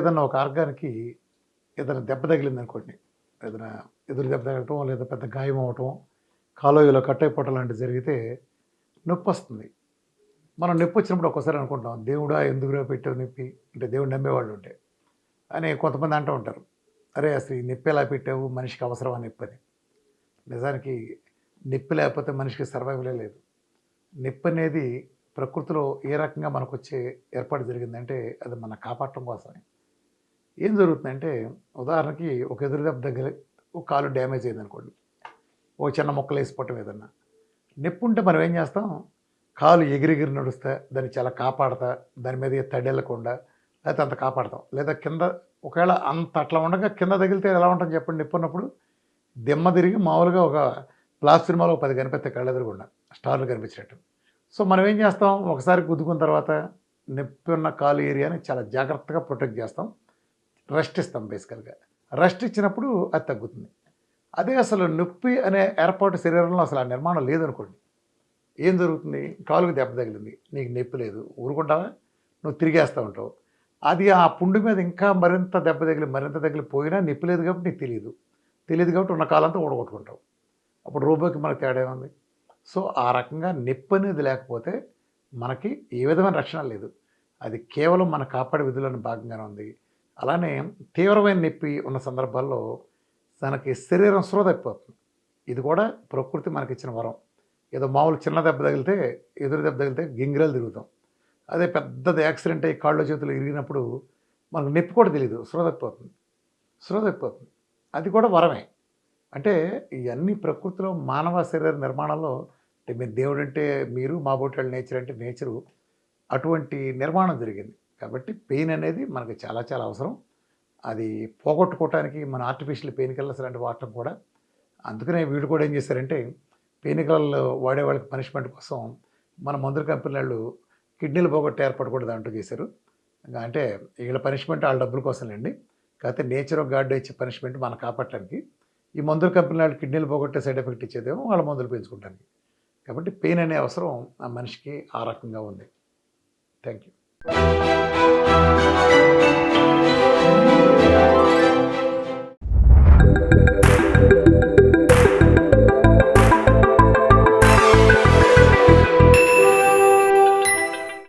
ఏదన్నా ఒక ఆర్గాన్‌కి ఏదైనా దెబ్బ తగిలిందనుకోండి, ఏదైనా ఎదురు దెబ్బ తగలటం, లేదా పెద్ద గాయం అవ్వటం, కాలో కట్టయిపోవటం లాంటివి జరిగితే నొప్పొస్తుంది. మనం నొప్పొచ్చినప్పుడు ఒక్కోసారి అనుకుంటాం, దేవుడా ఎందుకురా పెట్టావు నొప్పి? అంటే దేవుడిని నమ్మేవాళ్ళు ఉంటే. అని కొంతమంది అంటూ ఉంటారు. అరే! అసలు ఈ నొప్పి ఎలా పెట్టావు? మనిషికి అవసరమా నొప్పని? నిజానికి నొప్పి లేకపోతే మనిషికి సర్వైవలే లేదు. నొప్పనేది ప్రకృతిలో ఏ రకంగా మనకొచ్చే ఏర్పాటు జరిగిందంటే, అది మనల్ని కాపాడటం కోసమే. ఏం జరుగుతుందంటే, ఉదాహరణకి ఒక ఎదురు దెబ్బ తగిలి ఒక కాలు డ్యామేజ్ అయిందనుకోండి. ఓ చిన్న ముక్కలేసిపోవటం ఏదన్నా. నొప్పుంటే మనం ఏం చేస్తాం? కాలు ఎగిరెగిరి నడుస్తా, దాన్ని చాలా కాపాడతా, దాని మీద ఏ తడెళ్ళకుండా లేకపోతే అంత కాపాడతాం. లేదా కింద ఒకవేళ అంత అట్లా ఉండగా కింద తగిలితే ఎలా ఉంటుంది చెప్పండి నొప్పున్నప్పుడు? దిమ్మ తిరిగి మామూలుగా ఒక ప్లాస్ సినిమాలో 10 కనిపిస్తాయి కళ్ళెదురుగుండా స్టార్లు కనిపించినట్టు. సో మనం ఏం చేస్తాం? ఒకసారి గుద్దుకున్న తర్వాత నొప్పి ఉన్న కాలు ఏరియాని చాలా జాగ్రత్తగా ప్రొటెక్ట్ చేస్తాం. రెస్ట్ ఇస్తాం బేసికల్‌గా. రెస్ట్ ఇచ్చినప్పుడు అది తగ్గుతుంది. అదే అసలు నొప్పి అనే ఏర్పాటు శరీరంలో అసలు ఆ నిర్మాణం లేదనుకోండి. ఏం జరుగుతుంది? కాలుకి దెబ్బ తగిలింది. నీకు నొప్పి లేదు. ఊరుకుంటావా? నువ్వు తిరిగేస్తా ఉంటావు. అది ఆ పుండు మీద ఇంకా మరింత దెబ్బ తగిలి, మరింత తగిలి పోయినా నొప్పి లేదు కాబట్టి నీకు తెలీదు. తెలీదు కాబట్టి ఉన్న కాలంతా ఊడగొట్టుకుంటావు. అప్పుడు రోబోకి మనకు తేడా ఏముంది? సో, ఆ రకంగా నొప్పి అనేది లేకపోతే మనకి ఏ విధమైన రక్షణ లేదు. అది కేవలం మన కాపాడే విధుల్లోని భాగంగానే ఉంది. అలానే తీవ్రమైన నొప్పి ఉన్న సందర్భాల్లో తనకి శరీరం స్పృహ తప్పిపోతుంది. ఇది కూడా ప్రకృతి మనకిచ్చిన వరం. ఏదో మామూలు చిన్న దెబ్బ తగిలితే, ఎదురు దెబ్బ తగిలితే గింగిరాలు తిరుగుతాం. అదే పెద్దది యాక్సిడెంట్ అయ్యి కాళ్ళు చేతులు ఇరిగినప్పుడు మనకు నొప్పి కూడా తెలీదు. స్పృహ తప్పిపోతుంది. స్పృహ తప్పిపోతుంది. అది కూడా వరమే. అంటే ఇయన్నీ ప్రకృతిలో మానవ శరీర నిర్మాణంలో అంటే మీరు దేవుడంటే మీరు, మా బోటోళ్ళ నేచర్ అంటే నేచరు అటువంటి నిర్మాణం జరిగింది. కాబట్టి పెయిన్ అనేది మనకు చాలా చాలా అవసరం. అది పోగొట్టుకోవటానికి మన ఆర్టిఫిషియల్ పెయిన్ కిల్లర్స్ లాంటివి వాడటం కూడా. అందుకనే వీళ్ళు కూడా ఏం చేశారంటే పెయిన్ కిల్లర్లు వాడే వాళ్ళకి పనిష్మెంట్ కోసం మన మందుల కంపెనీలు కిడ్నీలు పోగొట్టే ఏర్పాటు కూడా దాంట్లో చేశారు. అంటే వీళ్ళ పనిష్మెంట్ వాళ్ళ డబ్బుల కోసంలేండి. కాకపోతే నేచర్ ఆఫ్ గాడ్ ఇచ్చే పనిష్మెంట్ మనం కాపాడటానికి. ఈ మందుల కంపెనీ వాళ్ళు కిడ్నీలు పోగొట్టే సైడ్ ఎఫెక్ట్ ఇచ్చేదేమో వాళ్ళ మందులు పెంచుకోవడానికి. కాబట్టి పెయిన్ అనే అవసరం ఆ మనిషికి ఆ రకంగా ఉంది. Thank you.